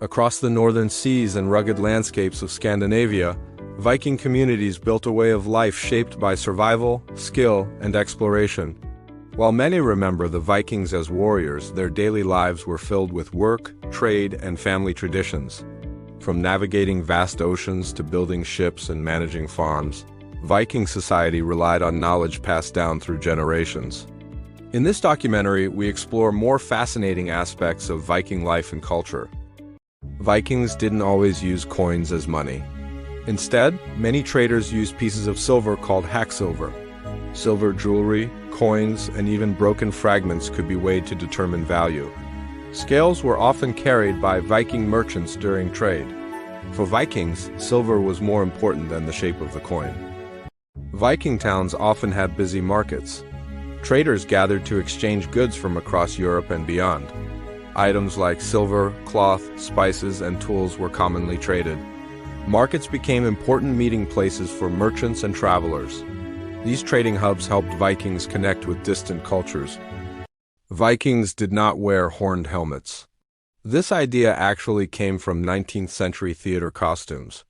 Across the northern seas and rugged landscapes of Scandinavia, Viking communities built a way of life shaped by survival, skill, and exploration. While many remember the Vikings as warriors, their daily lives were filled with work, trade, and family traditions. From navigating vast oceans to building ships and managing farms, Viking society relied on knowledge passed down through generations. In this documentary, we explore more fascinating aspects of Viking life and culture. Vikings didn't always use coins as money. Instead, many traders used pieces of silver called hacksilver. Silver jewelry, coins, and even broken fragments could be weighed to determine value. Scales were often carried by Viking merchants during trade. For Vikings, silver was more important than the shape of the coin. Viking towns often had busy markets. Traders gathered to exchange goods from across Europe and beyond. Items like silver, cloth, spices, and tools were commonly traded. Markets became important meeting places for merchants and travelers. These trading hubs helped Vikings connect with distant cultures. Vikings did not wear horned helmets. This idea actually came from 19th century theater costumes.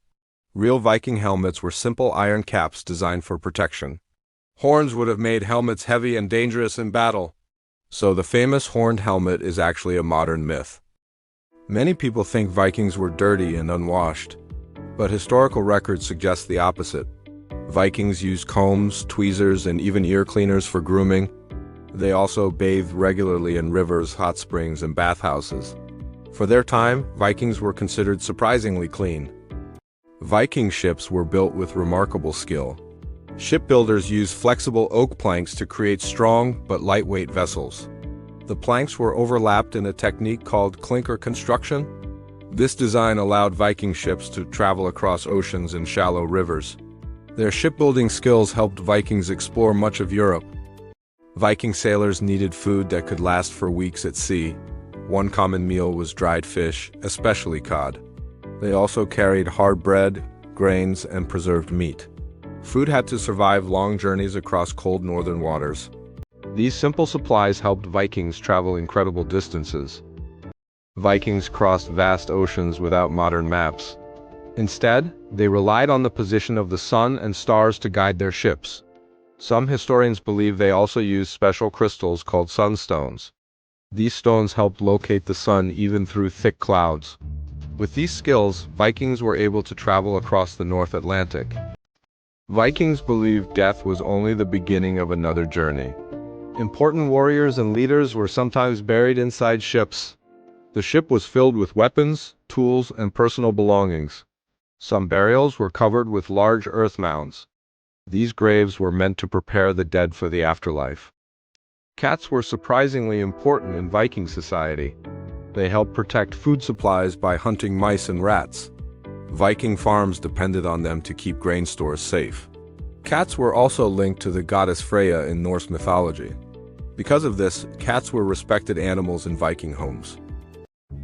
Real Viking helmets were simple iron caps designed for protection. Horns would have made helmets heavy and dangerous in battle. So the famous horned helmet is actually a modern myth. Many people think Vikings were dirty and unwashed, but historical records suggest the opposite. Vikings used combs, tweezers, and even ear cleaners for grooming. They also bathed regularly in rivers, hot springs, and bathhouses. For their time, Vikings were considered surprisingly clean. Viking ships were built with remarkable skill. Shipbuilders used flexible oak planks to create strong but lightweight vessels. The planks were overlapped in a technique called clinker construction. This design allowed Viking ships to travel across oceans and shallow rivers. Their shipbuilding skills helped Vikings explore much of Europe. Viking sailors needed food that could last for weeks at sea. One common meal was dried fish, especially cod. They also carried hard bread, grains, and preserved meat. Food had to survive long journeys across cold northern waters. These simple supplies helped Vikings travel incredible distances. Vikings crossed vast oceans without modern maps. Instead, they relied on the position of the sun and stars to guide their ships. Some historians believe they also used special crystals called sunstones. These stones helped locate the sun even through thick clouds. With these skills, Vikings were able to travel across the North Atlantic. Vikings believed death was only the beginning of another journey. Important warriors and leaders were sometimes buried inside ships. The ship was filled with weapons, tools, and personal belongings. Some burials were covered with large earth mounds. These graves were meant to prepare the dead for the afterlife. Cats were surprisingly important in Viking society. They helped protect food supplies by hunting mice and rats. Viking farms depended on them to keep grain stores safe. Cats were also linked to the goddess Freya in Norse mythology. Because of this, cats were respected animals in Viking homes.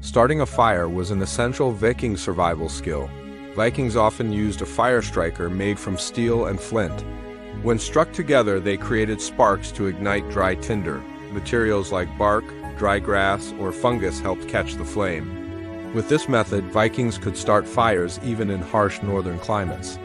Starting a fire was an essential Viking survival skill. Vikings often used a fire striker made from steel and flint. When struck together, they created sparks to ignite dry tinder. Materials like bark, dry grass, or fungus helped catch the flame. With this method, Vikings could start fires even in harsh northern climates.